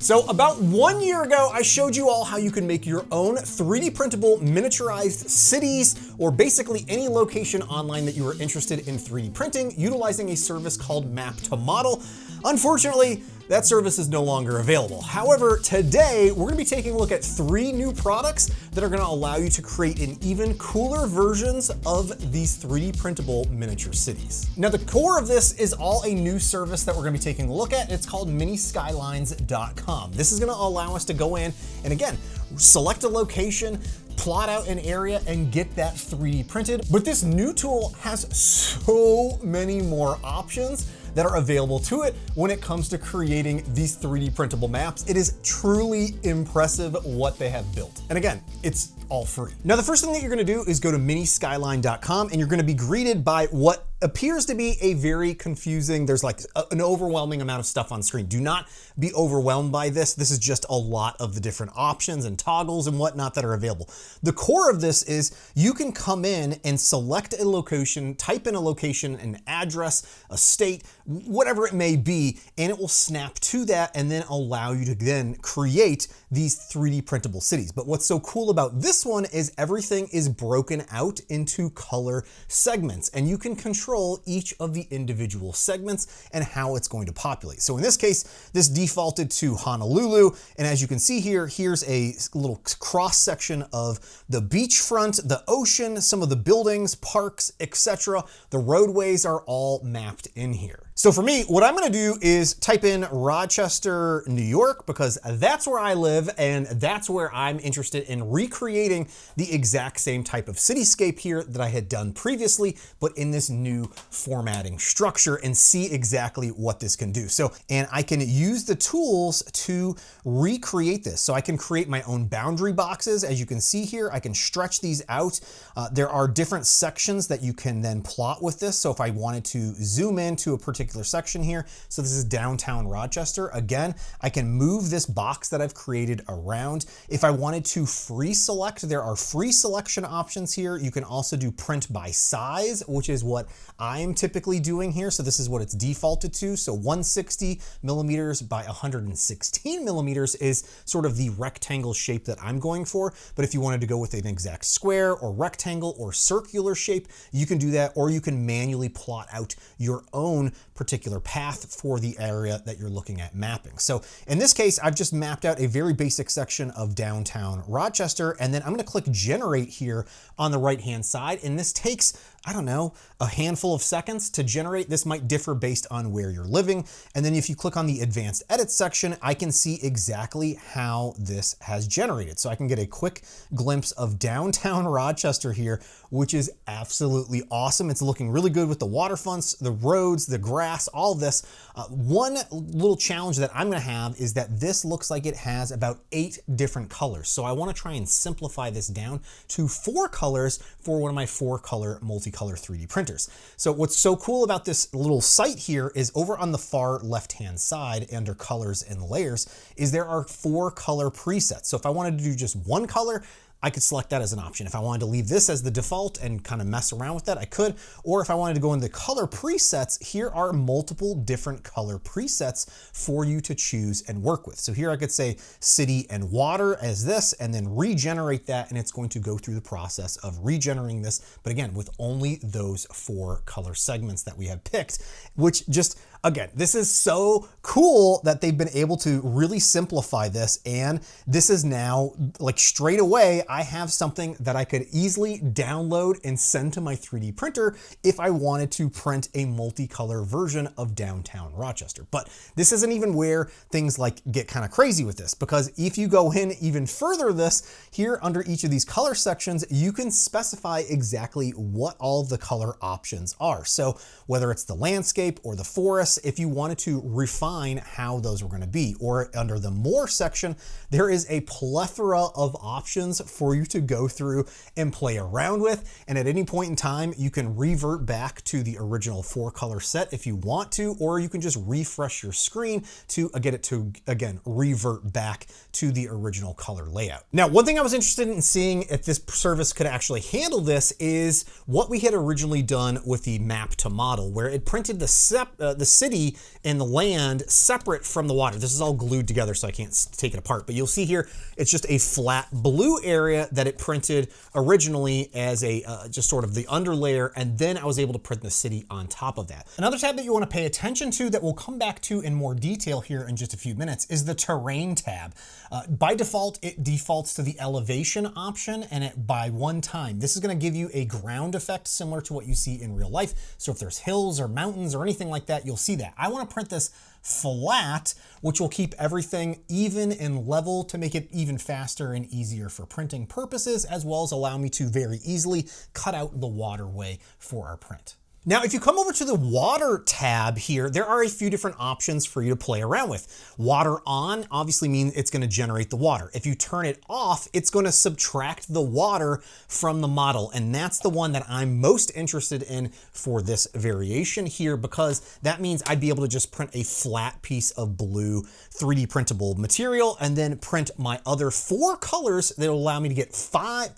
So about 1 year ago, I showed you all how you can make your own 3D printable miniaturized cities, or basically any location online that you are interested in 3D printing, utilizing a service called Map to Model. Unfortunately, that service is no longer available. However, today we're gonna be taking a look at 3 new products that are gonna allow you to create an even cooler versions of these 3D printable miniature cities. Now, the core of this is all a new service that we're gonna be taking a look at. It's called MiniSkylines.com. This is gonna allow us to go in and, again, select a location, plot out an area, and get that 3D printed. But this new tool has so many more options that are available to it when it comes to creating these 3D printable maps. It is truly impressive what they have built. And again, it's all free. Now, the first thing that you're gonna do is go to MiniSkyline.com, and you're gonna be greeted by what appears to be a very confusing, there's like an overwhelming amount of stuff on screen. Do not be overwhelmed by this. This is just a lot of the different options and toggles and whatnot that are available. The core of this is you can come in and select a location, type in a location, an address, a state, whatever it may be, and it will snap to that and then allow you to then create these 3D printable cities. But what's so cool about this one is everything is broken out into color segments, and you can control each of the individual segments and how it's going to populate. So in this case, this defaulted to Honolulu, and as you can see here, here's a little cross section of the beachfront, the ocean, some of the buildings, parks, etc. The roadways are all mapped in here. So for me, what I'm gonna do is type in Rochester, New York, because that's where I live and that's where I'm interested in recreating the exact same type of cityscape here that I had done previously, but in this new formatting structure, and see exactly what this can do. So, and I can use the tools to recreate this. So I can create my own boundary boxes. As you can see here, I can stretch these out. There are different sections that you can then plot with this. So if I wanted to zoom in to a particular section here, so this is downtown Rochester. Again, I can move this box that I've created around. If I wanted to free select, there are free selection options here. You can also do print by size, which is what I'm typically doing here. So this is what it's defaulted to. So 160 millimeters by 116 millimeters is sort of the rectangle shape that I'm going for. But if you wanted to go with an exact square or rectangle or circular shape, you can do that, or you can manually plot out your own particular path for the area that you're looking at mapping. So in this case, I've just mapped out a very basic section of downtown Rochester, and then I'm gonna click generate here on the right-hand side, and this takes, I don't know, a handful of seconds to generate. This might differ based on where you're living. And then if you click on the advanced edit section, I can see exactly how this has generated. So I can get a quick glimpse of downtown Rochester here, which is absolutely awesome. It's looking really good with the waterfronts, the roads, the grass, all this. One little challenge that I'm gonna have is that this looks like it has about 8 different colors. So I wanna try and simplify this down to 4 colors for one of my 4-color MultiColor 3D printers. So what's so cool about this little site here is over on the far left-hand side under colors and layers is there are 4 color presets. So if I wanted to do just 1 color, I could select that as an option. If I wanted to leave this as the default and kind of mess around with that, I could. Or if I wanted to go into color presets, here are multiple different color presets for you to choose and work with. So here I could say city and water as this, and then regenerate that, and it's going to go through the process of regenerating this. But again, with only those 4 color segments that we have picked, which just, again, this is so cool that they've been able to really simplify this. And this is now, like, straight away, I have something that I could easily download and send to my 3D printer if I wanted to print a multicolor version of downtown Rochester. But this isn't even where things like get kind of crazy with this, because if you go in even further this, here under each of these color sections, you can specify exactly what all of the color options are. So whether it's the landscape or the forest, if you wanted to refine how those were going to be, or under the more section, there is a plethora of options for you to go through and play around with. And at any point in time, you can revert back to the original 4-color set if you want to, or you can just refresh your screen to get it to, again, revert back to the original color layout. Now, one thing I was interested in seeing if this service could actually handle this is what we had originally done with the Map to Model, where it printed the city and the land separate from the water. This is all glued together, so I can't take it apart, but you'll see here, it's just a flat blue area that it printed originally as a just sort of the underlayer, and then I was able to print the city on top of that. Another tab that you want to pay attention to that we'll come back to in more detail here in just a few minutes is the terrain tab. By default, it defaults to the elevation option and by one time. This is going to give you a ground effect similar to what you see in real life. So if there's hills or mountains or anything like that, you'll see that. I want to print this flat, which will keep everything even and level to make it even faster and easier for printing purposes, as well as allow me to very easily cut out the waterway for our print. Now, if you come over to the water tab here, there are a few different options for you to play around with. Water on obviously means it's going to generate the water. If you turn it off, it's going to subtract the water from the model. And that's the one that I'm most interested in for this variation here, because that means I'd be able to just print a flat piece of blue 3D printable material and then print my other 4 colors that will allow me to get five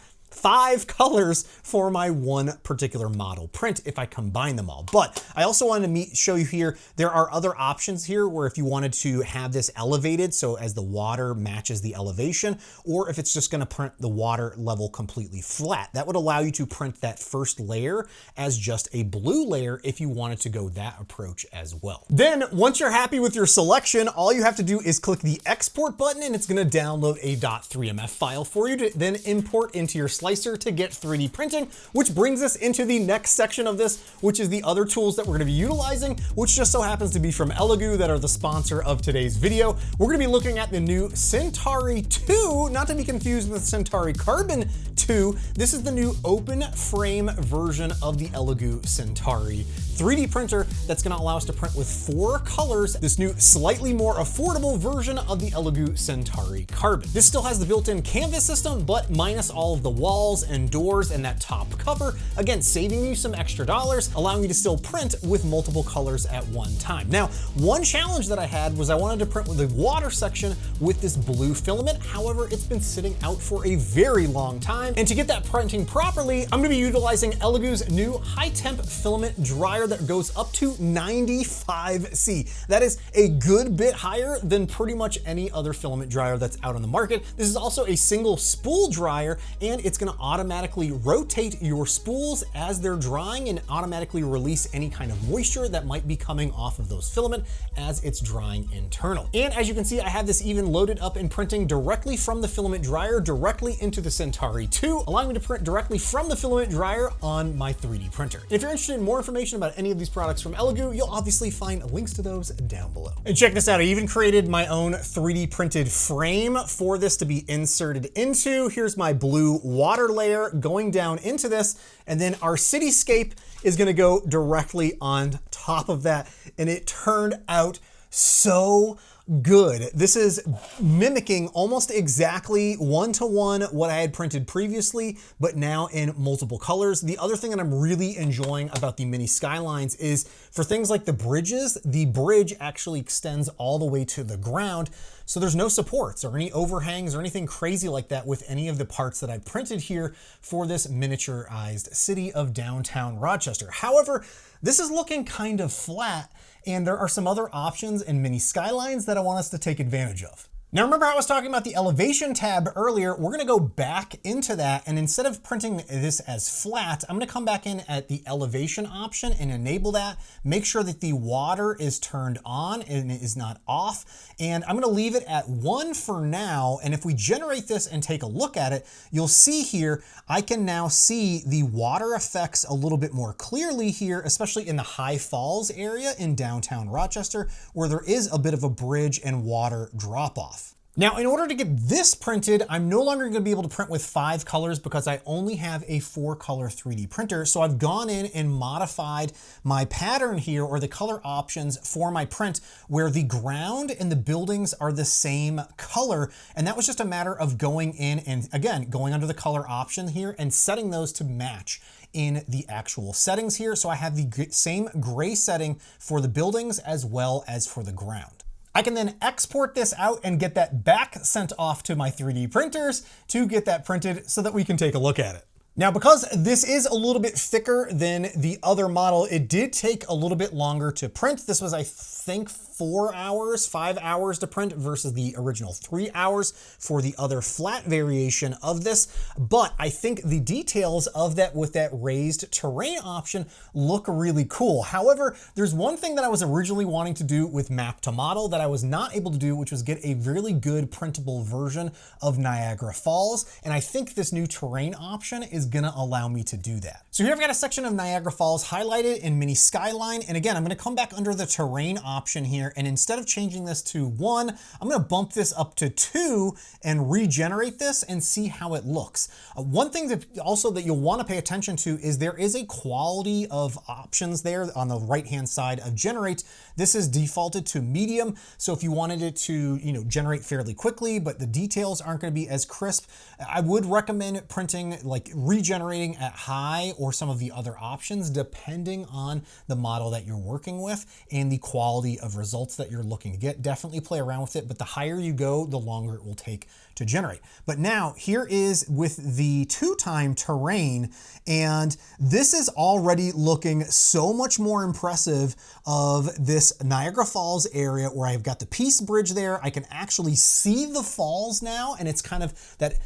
colors for my one particular model print if I combine them all. But I also wanted to show you here, there are other options here where if you wanted to have this elevated, so as the water matches the elevation, or if it's just going to print the water level completely flat, that would allow you to print that first layer as just a blue layer if you wanted to go that approach as well. Then once you're happy with your selection, all you have to do is click the export button and it's going to download a .3mf file for you to then import into your slicer to get 3D printing, which brings us into the next section of this, which is the other tools that we're going to be utilizing, which just so happens to be from Elegoo, that are the sponsor of today's video. We're going to be looking at the new Centauri 2, not to be confused with Centauri Carbon 2. This is the new open frame version of the Elegoo Centauri 3D printer that's going to allow us to print with 4 colors, this new slightly more affordable version of the Elegoo Centauri Carbon. This still has the built-in canvas system, but minus all of the walls and doors and that top cover, again, saving you some extra dollars, allowing you to still print with multiple colors at one time. Now, one challenge that I had was I wanted to print with the water section with this blue filament. However, it's been sitting out for a very long time. And to get that printing properly, I'm going to be utilizing Elegoo's new high temp filament dryer that goes up to 95°C. That is a good bit higher than pretty much any other filament dryer that's out on the market. This is also a single spool dryer, and it's going to automatically rotate your spools as they're drying and automatically release any kind of moisture that might be coming off of those filament as it's drying internal. And as you can see, I have this even loaded up and printing directly from the filament dryer directly into the Centauri 2, allowing me to print directly from the filament dryer on my 3D printer. If you're interested in more information about any of these products from Elegoo, you'll obviously find links to those down below. And check this out, I even created my own 3D printed frame for this to be inserted into. Here's my blue water layer going down into this, and then our cityscape is going to go directly on top of that, and it turned out so good. This is mimicking almost exactly one-to-one what I had printed previously, but now in multiple colors. The other thing that I'm really enjoying about the MiniSkylines is for things like the bridges, the bridge actually extends all the way to the ground. So there's no supports or any overhangs or anything crazy like that with any of the parts that I printed here for this miniaturized city of downtown Rochester. However, this is looking kind of flat, and there are some other options in MiniSkylines that I want us to take advantage of. Now remember how I was talking about the elevation tab earlier? We're gonna go back into that, and instead of printing this as flat, I'm gonna come back in at the elevation option and enable that. Make sure that the water is turned on and it is not off. And I'm gonna leave it at 1 for now. And if we generate this and take a look at it, you'll see here, I can now see the water effects a little bit more clearly here, especially in the High Falls area in downtown Rochester, where there is a bit of a bridge and water drop off. Now, in order to get this printed, I'm no longer going to be able to print with 5 colors because I only have a 4-color 3D printer. So I've gone in and modified my pattern here, or the color options for my print, where the ground and the buildings are the same color. And that was just a matter of going in and, again, going under the color option here and setting those to match in the actual settings here. So I have the same gray setting for the buildings as well as for the ground. I can then export this out and get that back sent off to my 3D printers to get that printed so that we can take a look at it. Now, because this is a little bit thicker than the other model, it did take a little bit longer to print. This was, I think, 4 hours, 5 hours to print versus the original 3 hours for the other flat variation of this. But I think the details of that with that raised terrain option look really cool. However, there's one thing that I was originally wanting to do with map to model that I was not able to do, which was get a really good printable version of Niagara Falls. And I think this new terrain option is gonna allow me to do that. So here I've got a section of Niagara Falls highlighted in MiniSkyline. And again, I'm gonna come back under the terrain option here. And instead of changing this to 1, I'm gonna bump this up to 2 and regenerate this and see how it looks. One thing that also that you'll wanna pay attention to is there is a quality of options there on the right-hand side of generate. This is defaulted to medium. So if you wanted it to, generate fairly quickly, but the details aren't gonna be as crisp, I would recommend printing, like regenerating at high or some of the other options, depending on the model that you're working with and the quality of results that you're looking to get. Definitely play around with it, but the higher you go, the longer it will take to generate. But now here is with the 2-time terrain, and this is already looking so much more impressive of this Niagara Falls area where I've got the Peace Bridge there. I can actually see the falls now, and it's kind of that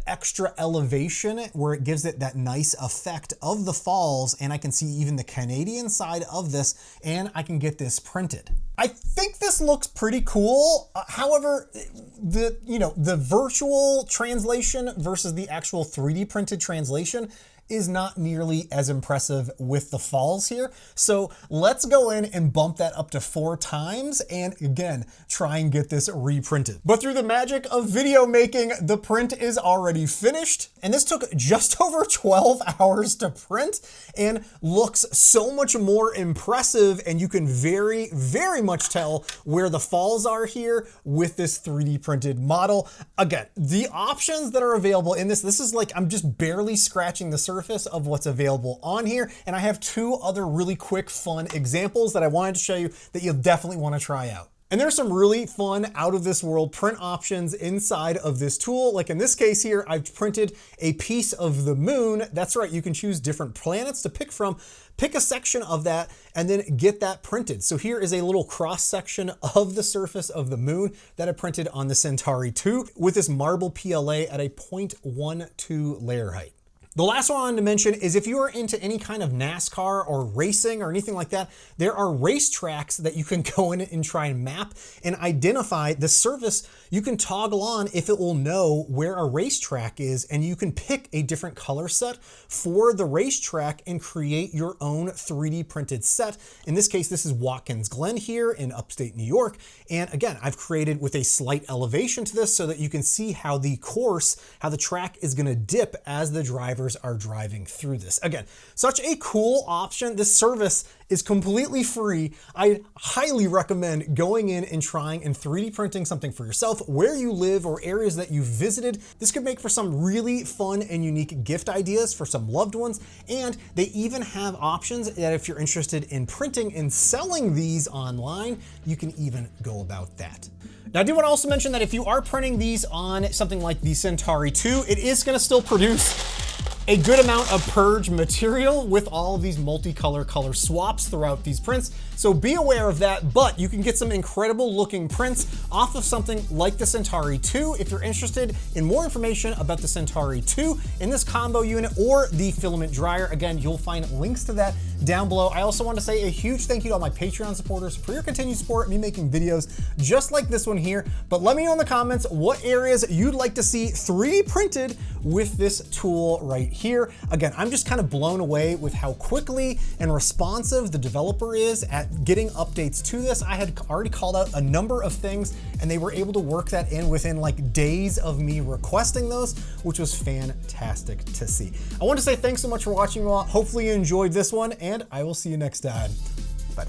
extra elevation where it gives it that nice effect of the falls, and I can see even the Canadian side of this, and I can get this printed. I think this looks pretty cool. However, the virtual translation versus the actual 3D printed translation is not nearly as impressive with the falls here. So let's go in and bump that up to 4 times and again, try and get this reprinted. But through the magic of video making, the print is already finished. And this took just over 12 hours to print and looks so much more impressive. And you can very, very much tell where the falls are here with this 3D printed model. Again, the options that are available in this is like, I'm just barely scratching the surface of what's available on here. And I have 2 other really quick, fun examples that I wanted to show you that you'll definitely want to try out. And there's some really fun out of this world print options inside of this tool. Like in this case here, I've printed a piece of the moon. That's right, you can choose different planets to pick from. Pick a section of that and then get that printed. So here is a little cross section of the surface of the moon that I printed on the Centauri 2 with this marble PLA at a 0.12 layer height. The last one I wanted to mention is if you are into any kind of NASCAR or racing or anything like that, there are racetracks that you can go in and try and map and identify the surface. You can toggle on if it will know where a racetrack is, and you can pick a different color set for the racetrack and create your own 3D printed set. In this case, this is Watkins Glen here in upstate New York. And again, I've created with a slight elevation to this so that you can see how the course, how the track is gonna dip as the driver are driving through this. Again, such a cool option. This service is completely free. I highly recommend going in and trying and 3D printing something for yourself where you live or areas that you've visited. This could make for some really fun and unique gift ideas for some loved ones. And they even have options that if you're interested in printing and selling these online, you can even go about that. Now, I do want to also mention that if you are printing these on something like the Centauri 2, it is going to still produce a good amount of purge material with all of these multicolor color swaps throughout these prints. So be aware of that, but you can get some incredible looking prints off of something like the Centauri 2. If you're interested in more information about the Centauri 2 in this combo unit or the filament dryer, again, you'll find links to that down below. I also want to say a huge thank you to all my Patreon supporters for your continued support, me making videos just like this one here. But let me know in the comments what areas you'd like to see 3D printed with this tool right here. Again, I'm just kind of blown away with how quickly and responsive the developer is at getting updates to this. I had already called out a number of things and they were able to work that in within like days of me requesting those, which was fantastic to see. I want to say thanks so much for watching. Hopefully you enjoyed this one and I will see you next time. Bye.